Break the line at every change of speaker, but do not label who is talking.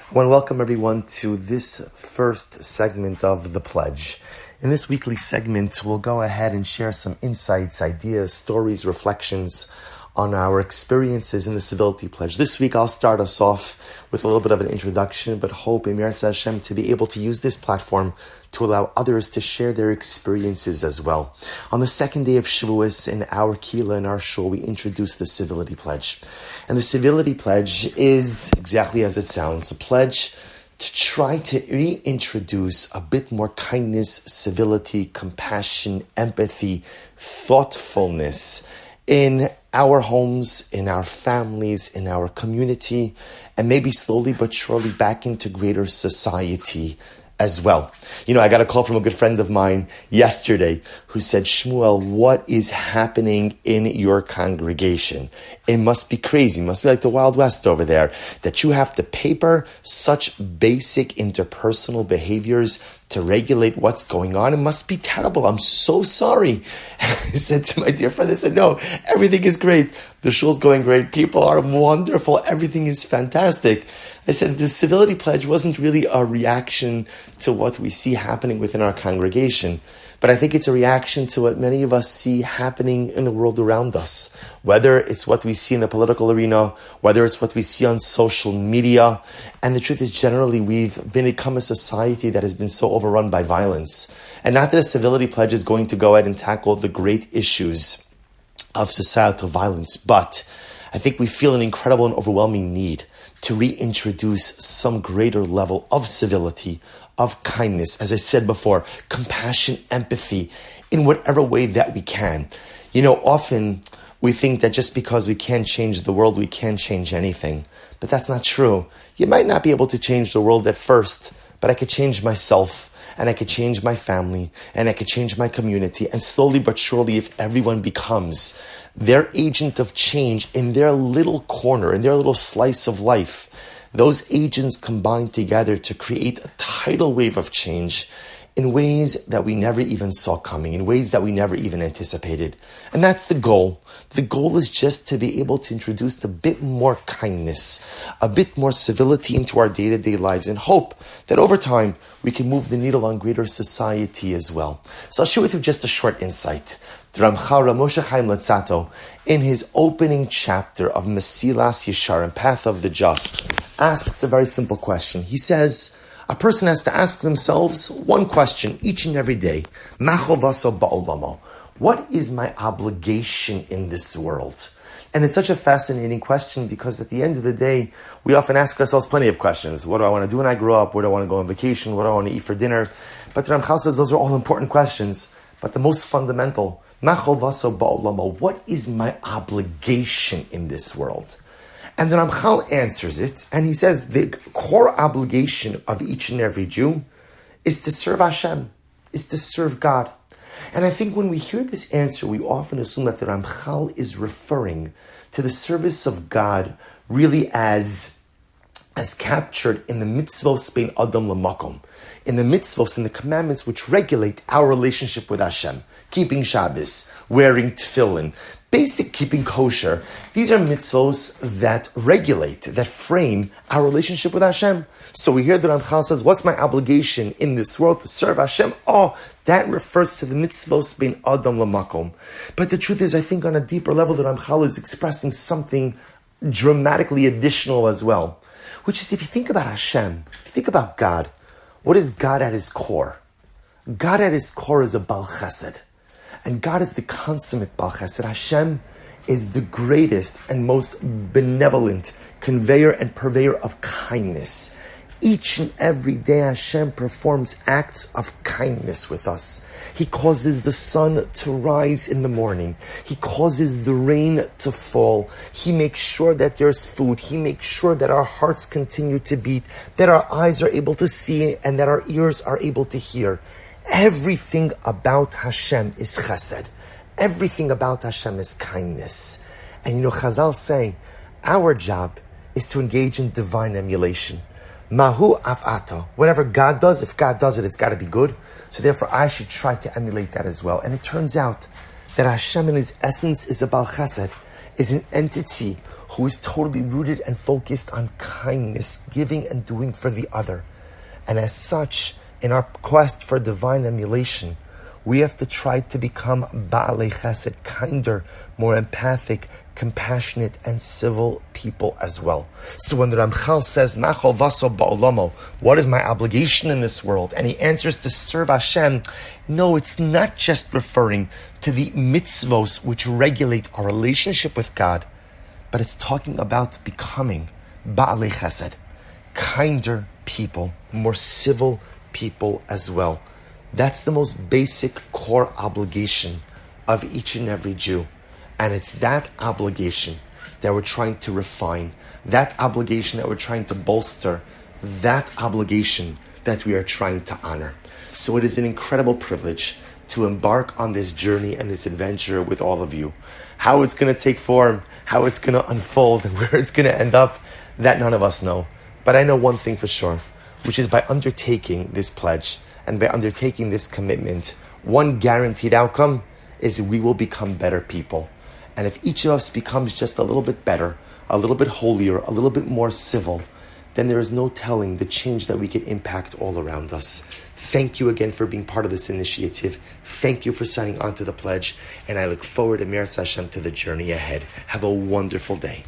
I want to welcome everyone to this first segment of the Pledge. In this weekly segment, we'll go ahead and share some insights, ideas, stories, reflections on our experiences in the Civility Pledge. This week, I'll start us off with a little bit of an introduction, but hope in Yirtzeh Hashem to be able to use this platform to allow others to share their experiences as well. On the second day of Shavuos, in our Kehilla, in our shul, we introduced the Civility Pledge. And the Civility Pledge is exactly as it sounds, a pledge to try to reintroduce a bit more kindness, civility, compassion, empathy, thoughtfulness in our homes, in our families, in our community, and maybe slowly but surely back into greater society as well. You know, I got a call from a good friend of mine yesterday who said, Shmuel, what is happening in your congregation? It must be crazy. It must be like the Wild West over there, that you have to paper such basic interpersonal behaviors to regulate what's going on. It must be terrible. I'm so sorry. I said to my dear friend, I said, no, everything is great. The shul's going great. People are wonderful. Everything is fantastic. I said, the Civility Pledge wasn't really a reaction to what we see happening within our congregation, but I think it's a reaction to what many of us see happening in the world around us, whether it's what we see in the political arena, whether it's what we see on social media. And the truth is, generally, we've become a society that has been so overrun by violence. And not that a Civility Pledge is going to go ahead and tackle the great issues of societal violence, but I think we feel an incredible and overwhelming need to reintroduce some greater level of civility, of kindness, as I said before, compassion, empathy, in whatever way that we can. You know, often we think that just because we can't change the world, we can't change anything. But that's not true. You might not be able to change the world at first, but I could change myself, and I could change my family, and I could change my community. And slowly but surely, if everyone becomes their agent of change in their little corner, in their little slice of life, those agents combine together to create a tidal wave of change in ways that we never even saw coming, in ways that we never even anticipated. And that's the goal. The goal is just to be able to introduce a bit more kindness, a bit more civility into our day-to-day lives, and hope that over time we can move the needle on greater society as well. So I'll share with you just a short insight. The Ramchal Moshe Chaim Latzato, in his opening chapter of Mesilas Yesharim, Path of the Just, asks a very simple question. He says, a person has to ask themselves one question each and every day. What is my obligation in this world? And it's such a fascinating question because at the end of the day, we often ask ourselves plenty of questions. What do I want to do when I grow up? Where do I want to go on vacation? What do I want to eat for dinner? But the Ramchal says those are all important questions. But the most fundamental, what is my obligation in this world? And the Ramchal answers it, and he says the core obligation of each and every Jew is to serve Hashem, is to serve God. And I think when we hear this answer, we often assume that the Ramchal is referring to the service of God really as captured in the mitzvos bein Adam lamakom, in the mitzvos and the commandments which regulate our relationship with Hashem, keeping Shabbos, wearing tefillin, basic keeping kosher. These are mitzvos that regulate, that frame our relationship with Hashem. So we hear that Ramchal says, what's my obligation in this world to serve Hashem? Oh, that refers to the mitzvos bein Adam lamakom. But the truth is, I think on a deeper level, that Ramchal is expressing something dramatically additional as well, which is if you think about Hashem, if you think about God, what is God at his core? God at his core is a Baal Chesed. And God is the consummate Baal Chesed. Hashem is the greatest and most benevolent conveyor and purveyor of kindness. Each and every day Hashem performs acts of kindness with us. He causes the sun to rise in the morning. He causes the rain to fall. He makes sure that there's food. He makes sure that our hearts continue to beat, that our eyes are able to see, and that our ears are able to hear. Everything about Hashem is chesed. Everything about Hashem is kindness. And you know, Chazal say, our job is to engage in divine emulation. Mahu af'ato. Whatever God does, if God does it, it's got to be good. So therefore, I should try to emulate that as well. And it turns out that Hashem in his essence is a Baal Chesed, is an entity who is totally rooted and focused on kindness, giving and doing for the other. And as such, in our quest for divine emulation, we have to try to become Ba'alei Chesed, kinder, more empathic, compassionate, and civil people as well. So when the Ramchal says, Machol vaso ba'olamo, what is my obligation in this world? And he answers to serve Hashem. No, it's not just referring to the mitzvos which regulate our relationship with God, but it's talking about becoming Ba'alei Chesed, kinder people, more civil people as well. That's the most basic core obligation of each and every Jew. And it's that obligation that we're trying to refine, that obligation that we're trying to bolster, that obligation that we are trying to honor. So it is an incredible privilege to embark on this journey and this adventure with all of you. How it's going to take form, how it's going to unfold, and where it's going to end up, that none of us know. But I know one thing for sure, which is by undertaking this pledge and by undertaking this commitment, one guaranteed outcome is we will become better people. And if each of us becomes just a little bit better, a little bit holier, a little bit more civil, then there is no telling the change that we can impact all around us. Thank you again for being part of this initiative. Thank you for signing on to the pledge. And I look forward, Emir Hashem, to the journey ahead. Have a wonderful day.